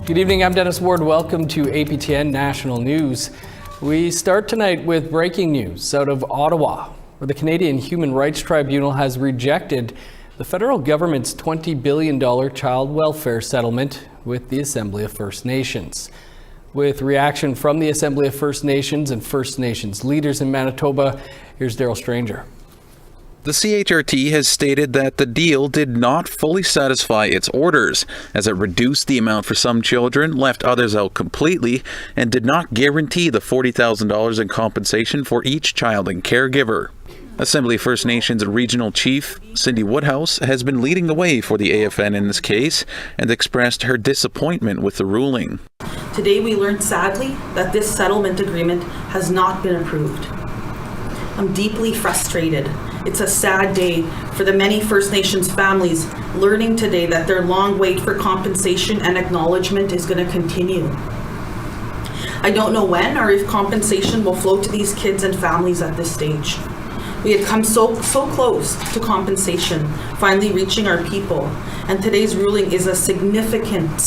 Good evening, I'm Dennis Ward. Welcome to APTN National News. We start tonight with breaking news out of Ottawa, where the Canadian Human Rights Tribunal has rejected the federal government's $20 billion child welfare settlement with the Assembly of First Nations. With reaction from the Assembly of First Nations and First Nations leaders in Manitoba, here's Daryl Stranger. The CHRT has stated that the deal did not fully satisfy its orders, as it reduced the amount for some children, left others out completely, and did not guarantee the $40,000 in compensation for each child and caregiver. Assembly First Nations Regional Chief Cindy Woodhouse has been leading the way for the AFN in this case and expressed her disappointment with the ruling. Today we learned sadly that this settlement agreement has not been approved. I'm deeply frustrated. It's a sad day for the many First Nations families learning today that their long wait for compensation and acknowledgement is going to continue. I don't know when or if compensation will flow to these kids and families at this stage. We had come so close to compensation, finally reaching our people, and today's ruling is a significant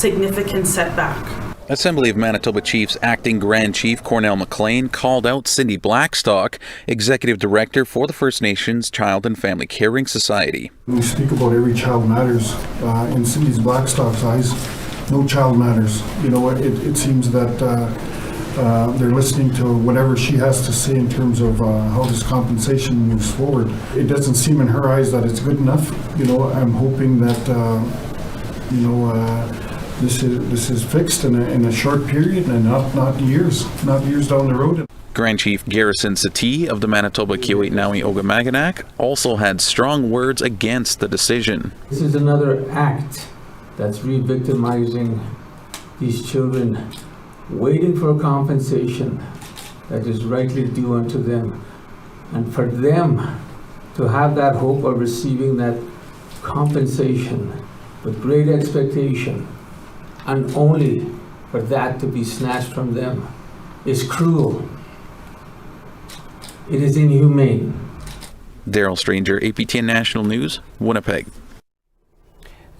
setback. Assembly of Manitoba Chiefs Acting Grand Chief Cornell McLean called out Cindy Blackstock, Executive Director for the First Nations Child and Family Caring Society. We speak about every child matters. In Cindy Blackstock's eyes, no child matters. You know, it seems that they're listening to whatever she has to say in terms of how this compensation moves forward. It doesn't seem in her eyes that it's good enough. You know, I'm hoping that, this is fixed in a short period and not years down the road. Grand Chief Garrison Satie of the Manitoba Kiiwetinoong Ogamaganak also had strong words against the decision. This is another act that's re-victimizing these children, waiting for compensation that is rightly due unto them. And for them to have that hope of receiving that compensation with great expectation, and only for that to be snatched from them, is cruel. It is inhumane. Daryl Stranger, APTN National News, Winnipeg.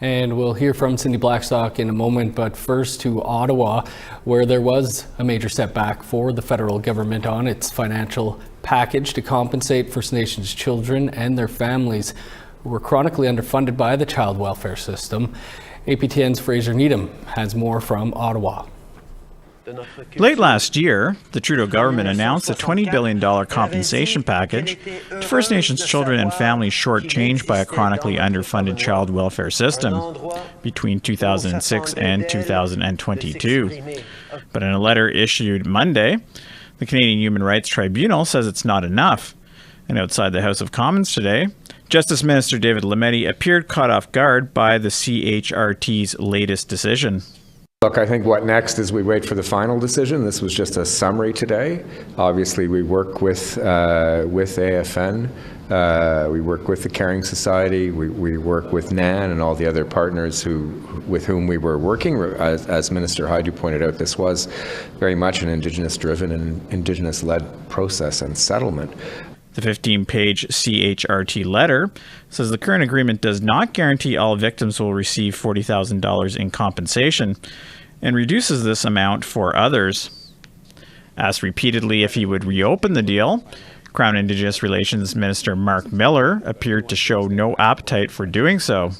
And we'll hear from Cindy Blackstock in a moment, but first to Ottawa, where there was a major setback for the federal government on its financial package to compensate First Nations children and their families who were chronically underfunded by the child welfare system. APTN's Fraser Needham has more from Ottawa. Late last year, the Trudeau government announced a $20 billion compensation package to First Nations children and families shortchanged by a chronically underfunded child welfare system between 2006 and 2022. But in a letter issued Monday, the Canadian Human Rights Tribunal says it's not enough. And outside the House of Commons today, Justice Minister David Lametti appeared caught off guard by the CHRT's latest decision. Look, I think what next is we wait for the final decision. This was just a summary today. Obviously, we work with AFN. We work with the Caring Society. We work with NAN and all the other partners with whom we were working. As Minister Hajdu pointed out, this was very much an Indigenous-driven and Indigenous-led process and settlement. The 15-page CHRT letter says the current agreement does not guarantee all victims will receive $40,000 in compensation and reduces this amount for others. Asked repeatedly if he would reopen the deal, Crown Indigenous Relations Minister Mark Miller appeared to show no appetite for doing so.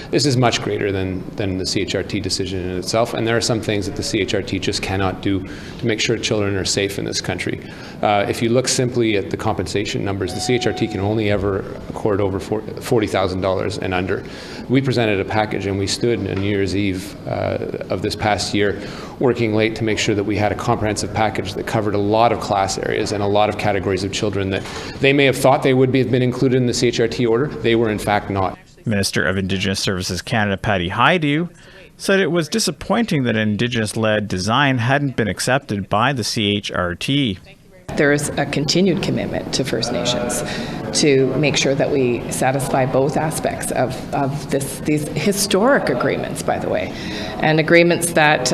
This is much greater than the CHRT decision in itself, and there are some things that the CHRT just cannot do to make sure children are safe in this country. If you look simply at the compensation numbers, the CHRT can only ever accord over $40,000 and under. We presented a package and we stood on New Year's Eve of this past year working late to make sure that we had a comprehensive package that covered a lot of class areas and a lot of categories of children that they may have thought they would have been included in the CHRT order. They were in fact not. Minister of Indigenous Services Canada, Patty Hajdu, said it was disappointing that Indigenous-led design hadn't been accepted by the CHRT. There is a continued commitment to First Nations to make sure that we satisfy both aspects of these historic agreements, by the way, and agreements that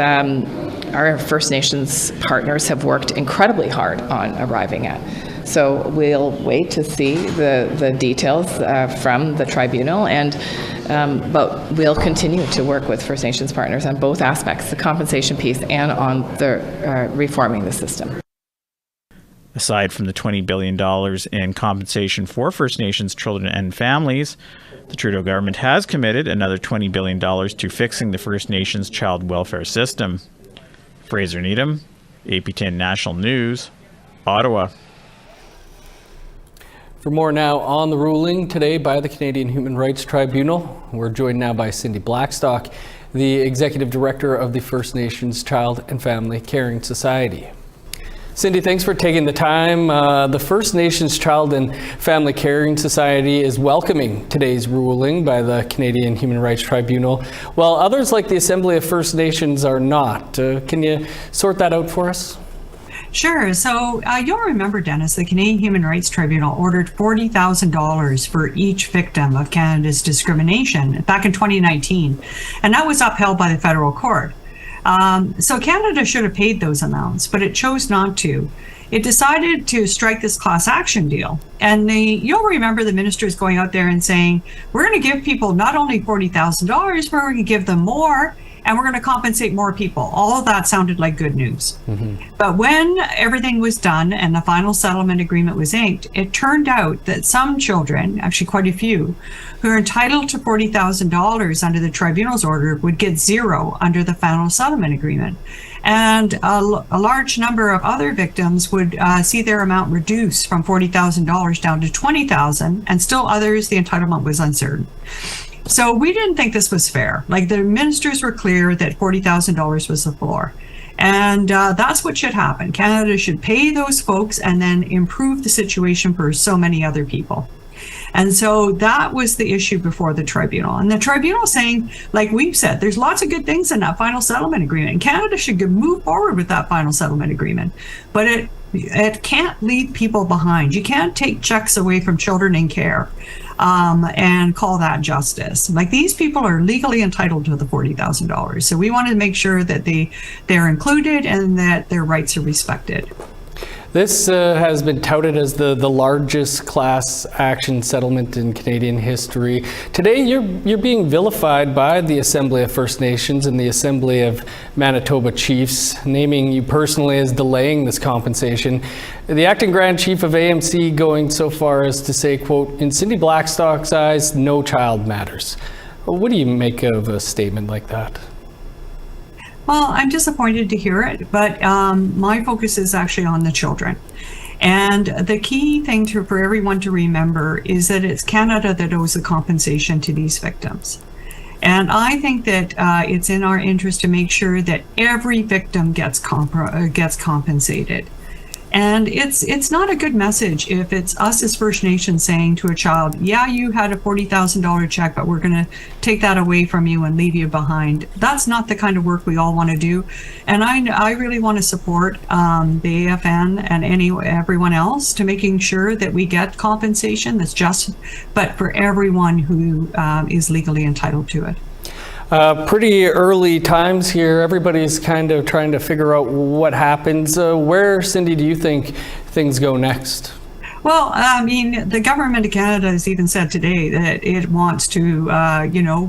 our First Nations partners have worked incredibly hard on arriving at. So we'll wait to see the details from the tribunal, but we'll continue to work with First Nations partners on both aspects, the compensation piece and on the reforming the system. Aside from the $20 billion in compensation for First Nations children and families, the Trudeau government has committed another $20 billion to fixing the First Nations child welfare system. Fraser Needham, APTN National News, Ottawa. For more now on the ruling today by the Canadian Human Rights Tribunal, we're joined now by Cindy Blackstock, the Executive Director of the First Nations Child and Family Caring Society. Cindy, thanks for taking the time. The First Nations Child and Family Caring Society is welcoming today's ruling by the Canadian Human Rights Tribunal, while others like the Assembly of First Nations are not. Can you sort that out for us? Sure. So you'll remember, Dennis, the Canadian Human Rights Tribunal ordered $40,000 for each victim of Canada's discrimination back in 2019, and that was upheld by the federal court. So Canada should have paid those amounts, but it chose not to. It decided to strike this class action deal. And you'll remember the ministers going out there and saying, we're going to give people not only $40,000, but we're going to give them more, and we're going to compensate more people. All of that sounded like good news. Mm-hmm. But when everything was done and the final settlement agreement was inked, it turned out that some children, actually quite a few, who are entitled to $40,000 under the tribunal's order would get zero under the final settlement agreement. And a large number of other victims would see their amount reduced from $40,000 down to $20,000, and still others, the entitlement was uncertain. So we didn't think this was fair. Like, the ministers were clear that $40,000 was the floor. And that's what should happen. Canada should pay those folks and then improve the situation for so many other people. And so that was the issue before the tribunal. And the tribunal saying, like we've said, there's lots of good things in that final settlement agreement. And Canada should move forward with that final settlement agreement. But it can't leave people behind. You can't take checks away from children in care and call that justice. Like, these people are legally entitled to the $40,000. So we wanted to make sure that they're included and that their rights are respected. This has been touted as the largest class action settlement in Canadian history. Today, you're being vilified by the Assembly of First Nations and the Assembly of Manitoba Chiefs, naming you personally as delaying this compensation. The acting Grand Chief of AMC going so far as to say, quote, "In Cindy Blackstock's eyes, no child matters." What do you make of a statement like that? Well, I'm disappointed to hear it, but my focus is actually on the children. And the key thing for everyone to remember is that it's Canada that owes the compensation to these victims. And I think that it's in our interest to make sure that every victim gets compensated. And it's not a good message if it's us as First Nations saying to a child, yeah, you had a $40,000 check, but we're going to take that away from you and leave you behind. That's not the kind of work we all want to do. And I really want to support the AFN and everyone else to making sure that we get compensation that's just, but for everyone who is legally entitled to it. Pretty early times here. Everybody's kind of trying to figure out what happens. Where, Cindy, do you think things go next? Well, I mean, the government of Canada has even said today that it wants to,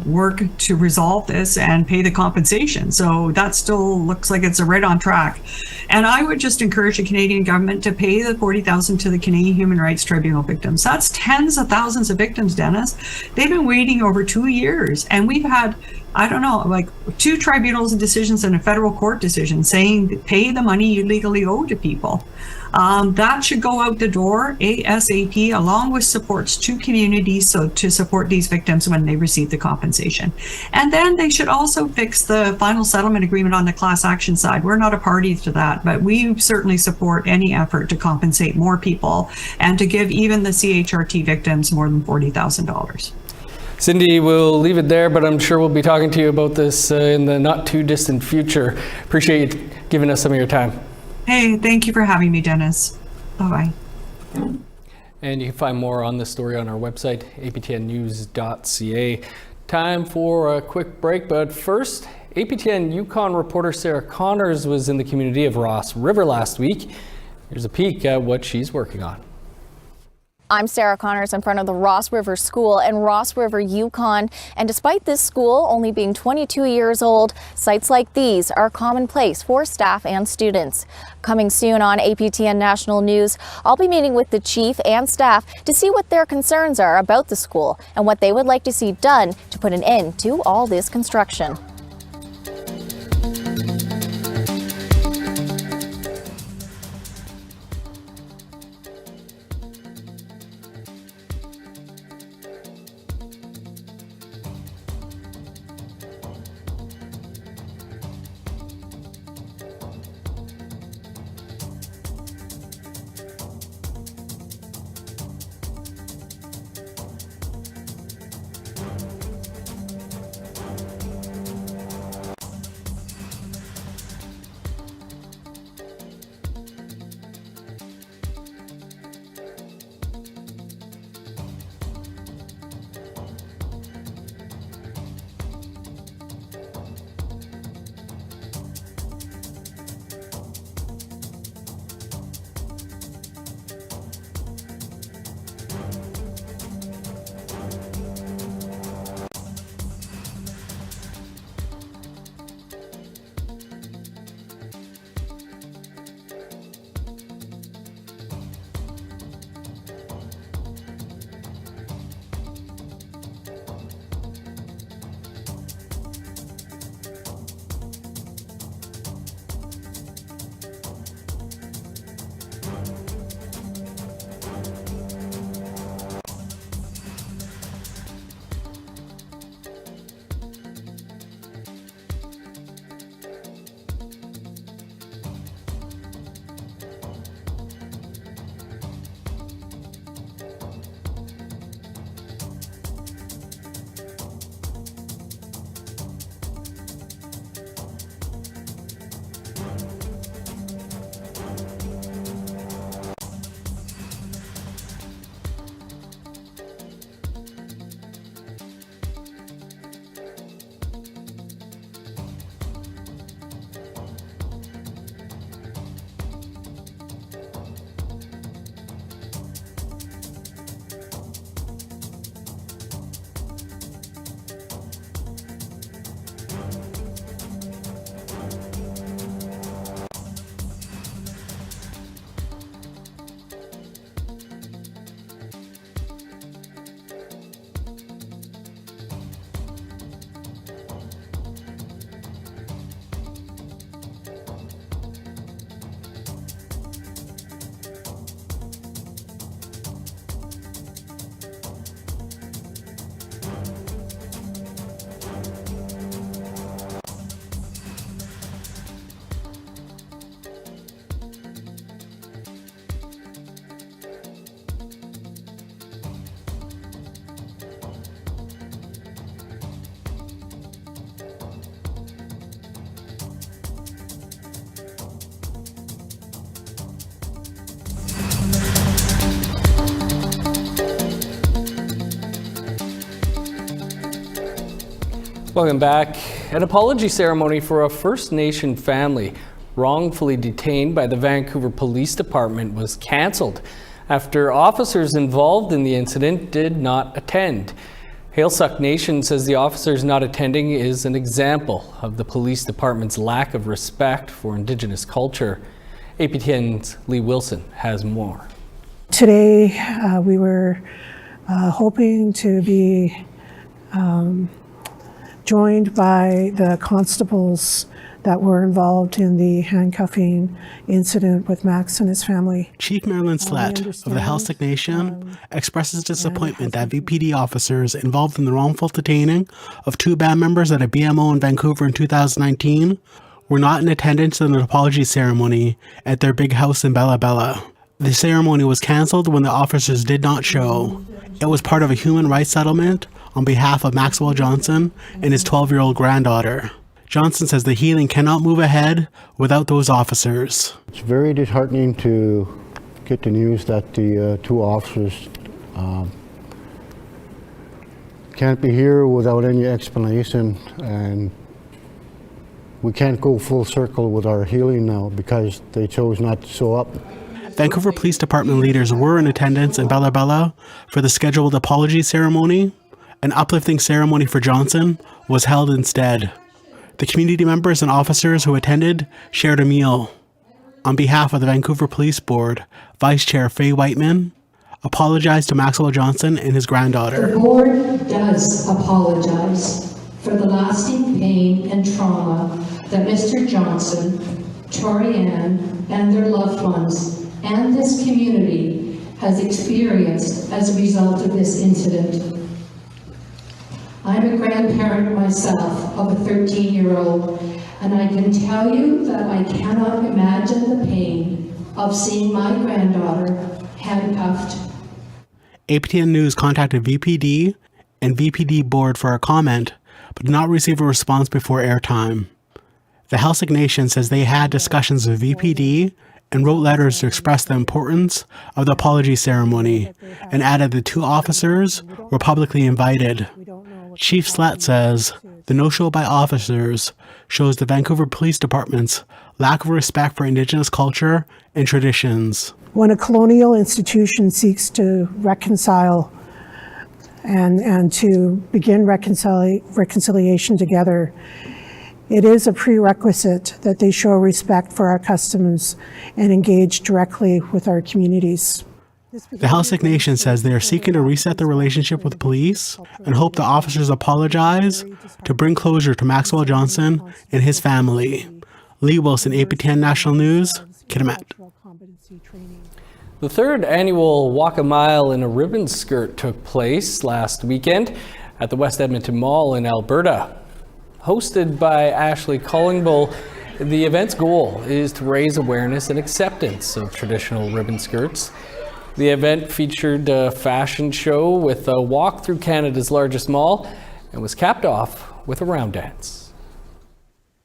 work to resolve this and pay the compensation. So that still looks like it's right on track. And I would just encourage the Canadian government to pay the $40,000 to the Canadian Human Rights Tribunal victims. That's tens of thousands of victims, Dennis. They've been waiting over 2 years, and we've had, I don't know, like 2 tribunals and decisions and a federal court decision saying pay the money you legally owe to people. That should go out the door ASAP, along with supports to communities to support these victims when they receive the compensation. And then they should also fix the final settlement agreement on the class action side. We're not a party to that, but we certainly support any effort to compensate more people and to give even the CHRT victims more than $40,000. Cindy, we'll leave it there, but I'm sure we'll be talking to you about this in the not too distant future. Appreciate you giving us some of your time. Hey, thank you for having me, Dennis. Bye-bye. And you can find more on this story on our website, aptnnews.ca. Time for a quick break, but first, APTN Yukon reporter Sarah Connors was in the community of Ross River last week. Here's a peek at what she's working on. I'm Sarah Connors in front of the Ross River School in Ross River, Yukon. And despite this school only being 22 years old, sites like these are commonplace for staff and students. Coming soon on APTN National News, I'll be meeting with the chief and staff to see what their concerns are about the school and what they would like to see done to put an end to all this construction. Welcome back. An apology ceremony for a First Nation family wrongfully detained by the Vancouver Police Department was cancelled after officers involved in the incident did not attend. Hailsuck Nation says the officers not attending is an example of the police department's lack of respect for Indigenous culture. APTN's Lee Wilson has more. Today we were hoping to be joined by the constables that were involved in the handcuffing incident with Max and his family. Chief Marilyn Slett of the Hailsuck Nation expresses disappointment that VPD officers involved in the wrongful detaining of 2 band members at a BMO in Vancouver in 2019 were not in attendance in an apology ceremony at their big house in Bella Bella. The ceremony was cancelled when the officers did not show. It was part of a human rights settlement on behalf of Maxwell Johnson and his 12-year-old granddaughter. Johnson says the healing cannot move ahead without those officers. It's very disheartening to get the news that the 2 officers can't be here without any explanation, and we can't go full circle with our healing now because they chose not to show up. Vancouver Police Department leaders were in attendance in Bella Bella for the scheduled apology ceremony. An uplifting ceremony for Johnson was held instead. The community members and officers who attended shared a meal. On behalf of the Vancouver Police Board, Vice Chair Faye Whiteman apologized to Maxwell Johnson and his granddaughter. The board does apologize for the lasting pain and trauma that Mr. Johnson, Torianne, and their loved ones and this community has experienced as a result of this incident. I'm a grandparent myself of a 13-year-old, and I can tell you that I cannot imagine the pain of seeing my granddaughter handcuffed. APTN News contacted VPD and VPD board for a comment, but did not receive a response before airtime. The Helsing Nation says they had discussions with VPD and wrote letters to express the importance of the apology ceremony, and added the two officers were publicly invited. Chief Slett says the no-show by officers shows the Vancouver Police Department's lack of respect for Indigenous culture and traditions. When a colonial institution seeks to reconcile and to begin reconciliation together, it is a prerequisite that they show respect for our customs and engage directly with our communities. The Helsing Nation says they are seeking to reset the relationship with police and hope the officers apologize to bring closure to Maxwell Johnson and his family. Lee Wilson, APTN National News, Kitimat. The third annual Walk a Mile in a Ribbon Skirt took place last weekend at the West Edmonton Mall in Alberta. Hosted by Ashley Collingbull, the event's goal is to raise awareness and acceptance of traditional ribbon skirts. The event featured a fashion show with a walk through Canada's largest mall and was capped off with a round dance.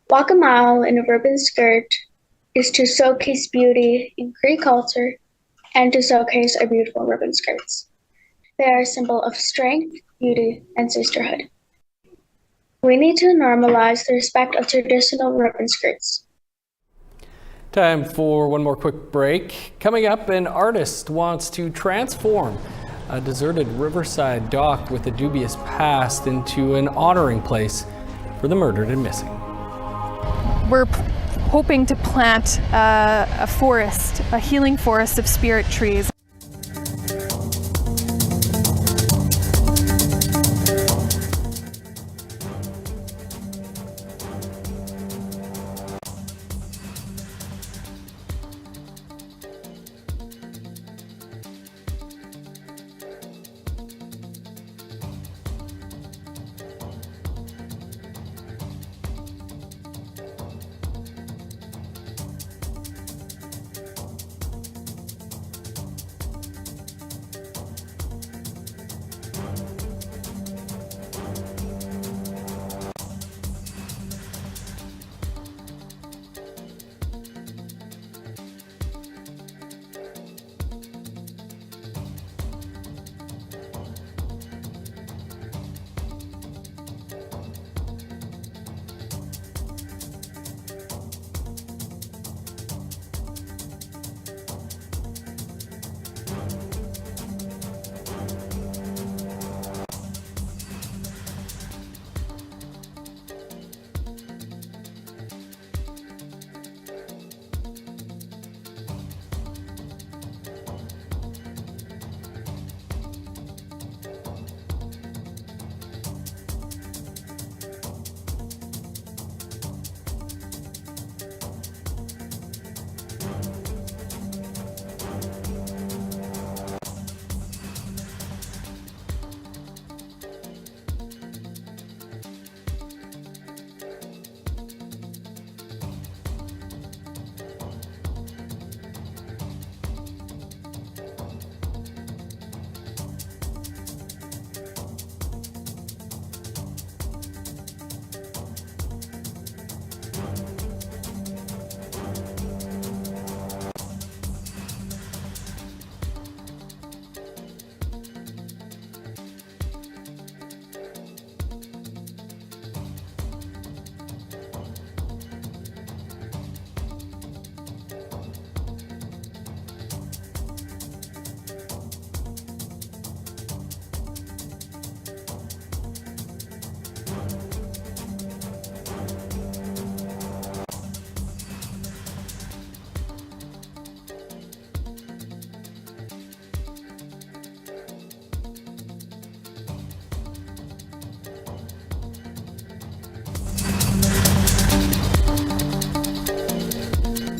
Walk a Mile in a Ribbon Skirt is to showcase beauty in Cree culture and to showcase our beautiful ribbon skirts. They are a symbol of strength, beauty, and sisterhood. We need to normalize the respect of traditional ribbon skirts. Time for one more quick break. Coming up, an artist wants to transform a deserted riverside dock with a dubious past into an honoring place for the murdered and missing. We're hoping to plant a forest, a healing forest of spirit trees.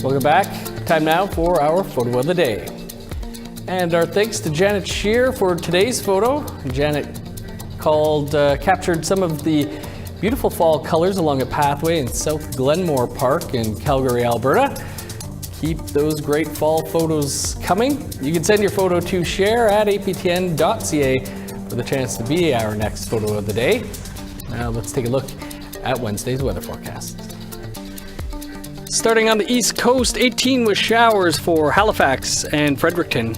Welcome back. Time now for our photo of the day. And our thanks to Janet Shear for today's photo. Janet captured some of the beautiful fall colors along a pathway in South Glenmore Park in Calgary, Alberta. Keep those great fall photos coming. You can send your photo to share@aptn.ca for the chance to be our next photo of the day. Now let's take a look at Wednesday's weather forecast. Starting on the East Coast, 18 with showers for Halifax and Fredericton.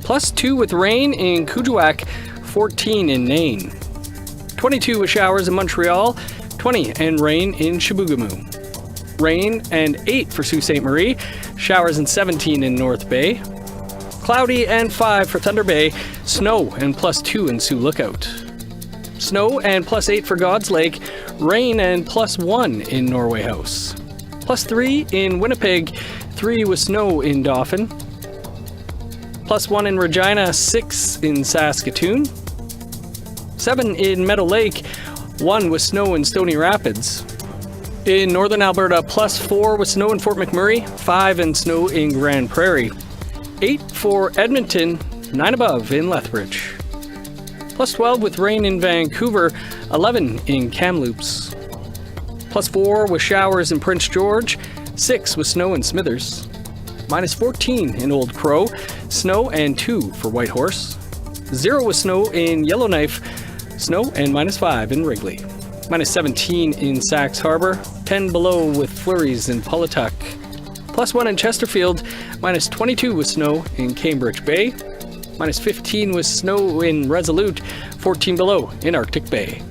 +2 with rain in Kuujjuaq, 14 in Nain. 22 with showers in Montreal, 20 and rain in Chibougamau. Rain and 8 for Sault Ste. Marie, showers and 17 in North Bay. Cloudy and 5 for Thunder Bay, snow and +2 in Sioux Lookout. Snow and +8 for God's Lake, rain and +1 in Norway House. +3 in Winnipeg, 3 with snow in Dauphin. +1 in Regina, 6 in Saskatoon. 7 in Meadow Lake, 1 with snow in Stony Rapids. In northern Alberta, +4 with snow in Fort McMurray, 5 and snow in Grand Prairie. 8 for Edmonton, 9 above in Lethbridge. +12 with rain in Vancouver, 11 in Kamloops. +4 with showers in Prince George, 6 with snow in Smithers. -14 in Old Crow, snow and 2 for Whitehorse. 0 with snow in Yellowknife, snow and -5 in Wrigley. -17 in Sax Harbor, 10 below with flurries in Pawlatuck. +1 in Chesterfield, -22 with snow in Cambridge Bay. -15 with snow in Resolute, 14 below in Arctic Bay.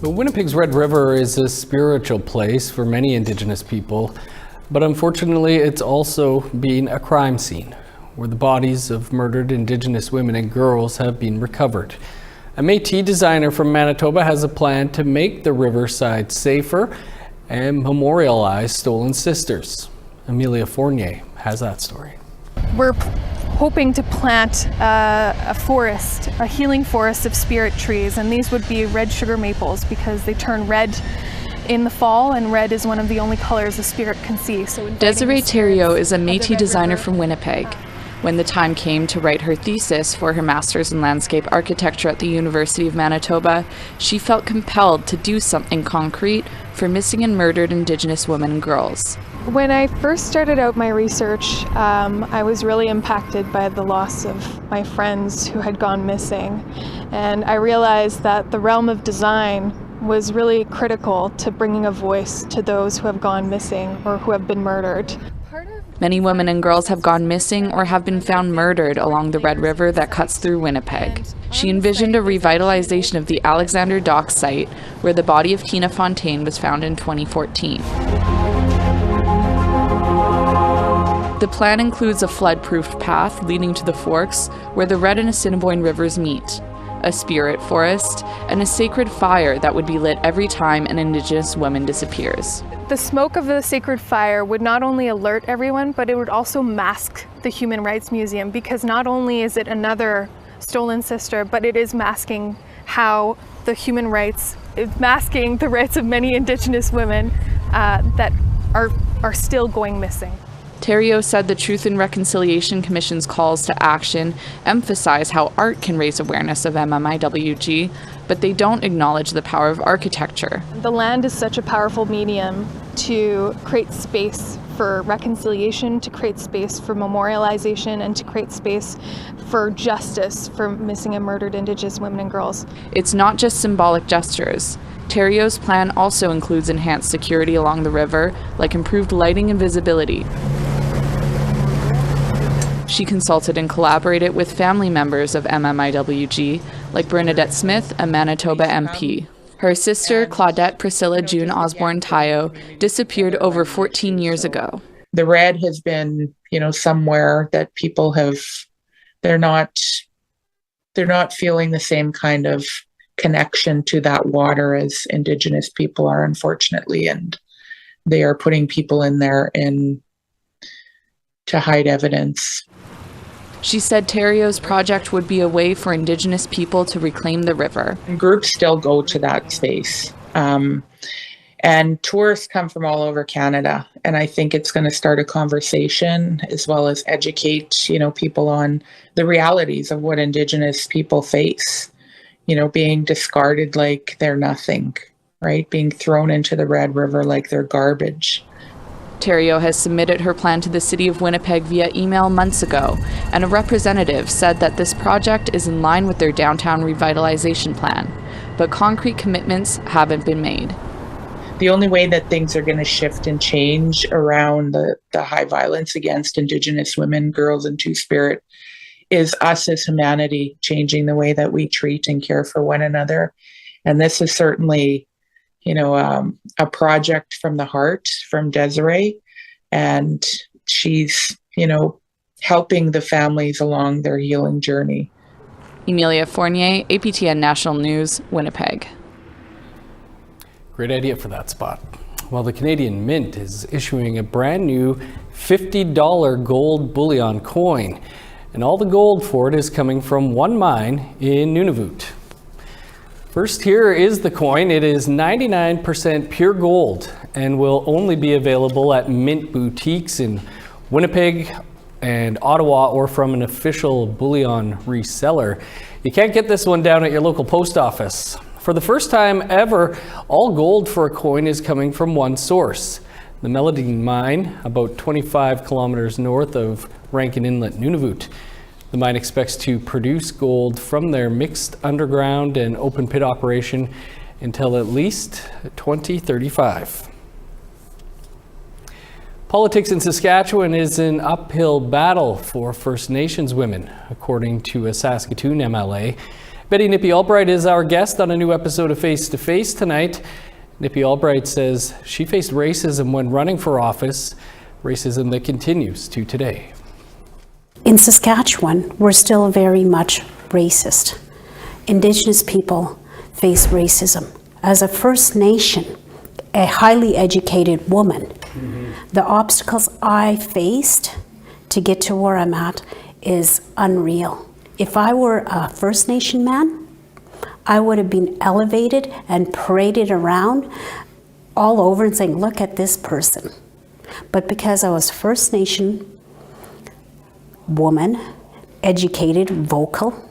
Winnipeg's Red River is a spiritual place for many Indigenous people, but unfortunately it's also been a crime scene where the bodies of murdered Indigenous women and girls have been recovered. A Métis designer from Manitoba has a plan to make the riverside safer and memorialize stolen sisters. Amelia Fournier has that story. We're hoping to plant a forest, a healing forest of spirit trees, and these would be red sugar maples because they turn red in the fall, and red is one of the only colors a spirit can see. So Desiree Thériault is a Métis designer from Winnipeg. When the time came to write her thesis for her master's in landscape architecture at the University of Manitoba, she felt compelled to do something concrete for missing and murdered Indigenous women and girls. When I first started out my research, I was really impacted by the loss of my friends who had gone missing. And I realized that the realm of design was really critical to bringing a voice to those who have gone missing or who have been murdered. Many women and girls have gone missing or have been found murdered along the Red River that cuts through Winnipeg. She envisioned a revitalization of the Alexander Dock site, where the body of Tina Fontaine was found in 2014. The plan includes a flood-proofed path leading to the forks where the Red and Assiniboine rivers meet, a spirit forest, and a sacred fire that would be lit every time an Indigenous woman disappears. The smoke of the sacred fire would not only alert everyone, but it would also mask the Human Rights Museum, because not only is it another stolen sister, but it is masking how the human rights, masking the rights of many Indigenous women that are still going missing. Thériault said the Truth and Reconciliation Commission's calls to action emphasize how art can raise awareness of MMIWG, but they don't acknowledge the power of architecture. The land is such a powerful medium to create space for reconciliation, to create space for memorialization, and to create space for justice for missing and murdered Indigenous women and girls. It's not just symbolic gestures. Thériault's plan also includes enhanced security along the river, like improved lighting and visibility. She consulted and collaborated with family members of MMIWG, like Bernadette Smith, a Manitoba MP. Her sister, Claudette Priscilla June Osborne Tayo, disappeared over 14 years ago. The red has been, somewhere that people they're not feeling the same kind of connection to that water as Indigenous people are, unfortunately, and they are putting people in there to hide evidence. She said Terrio's project would be a way for Indigenous people to reclaim the river. Groups still go to that space. And tourists come from all over Canada. And I think it's going to start a conversation as well as educate, people on the realities of what Indigenous people face. Being discarded like they're nothing, right? Being thrown into the Red River like they're garbage. Terrio has submitted her plan to the City of Winnipeg via email months ago, and a representative said that this project is in line with their downtown revitalization plan, but concrete commitments haven't been made. The only way that things are going to shift and change around the high violence against Indigenous women, girls, and Two-Spirit is us as humanity changing the way that we treat and care for one another. And this is certainly, a project from the heart from Desiree. And she's, helping the families along their healing journey. Emilia Fournier, APTN National News, Winnipeg. Great idea for that spot. Well, the Canadian Mint is issuing a brand new $50 gold bullion coin, and all the gold for it is coming from one mine in Nunavut. First, here is the coin. It is 99% pure gold and will only be available at Mint boutiques in Winnipeg and Ottawa or from an official bullion reseller. You can't get this one down at your local post office. For the first time ever, all gold for a coin is coming from one source. The Meladine mine, about 25 kilometers north of Rankin Inlet, Nunavut. The mine expects to produce gold from their mixed underground and open pit operation until at least 2035. Politics in Saskatchewan is an uphill battle for First Nations women, according to a Saskatoon MLA. Betty Nippy Albright is our guest on a new episode of Face to Face tonight. Nippy Albright says she faced racism when running for office, racism that continues to today. In Saskatchewan, we're still very much racist. Indigenous people face racism. As a First Nation, a highly educated woman, the obstacles I faced to get to where I'm at is unreal. If I were a First Nation man, I would have been elevated and paraded around all over and saying, look at this person. But because I was First Nation woman, educated, vocal,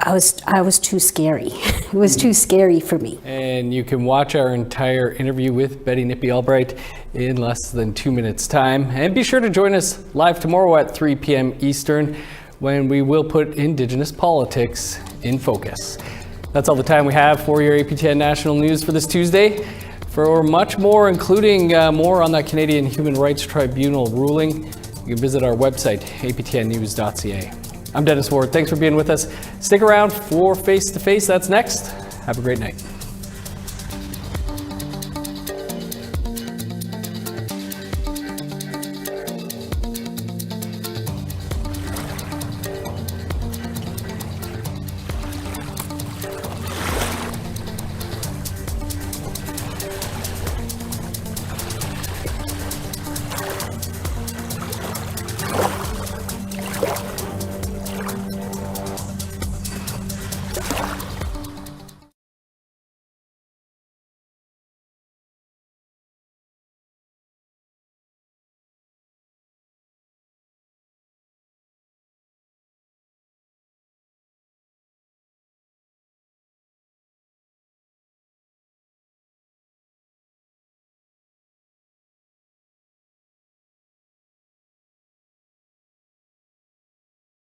I was too scary. It was too scary for me. And you can watch our entire interview with Betty Nippy Albright in less than 2 minutes time. And be sure to join us live tomorrow at 3 p.m. Eastern when we will put Indigenous politics in focus. That's all the time we have for your APTN National News for this Tuesday. For much more, including more on that Canadian Human Rights Tribunal ruling, you can visit our website, aptnnews.ca. I'm Dennis Ward. Thanks for being with us. Stick around for Face to Face. That's next. Have a great night.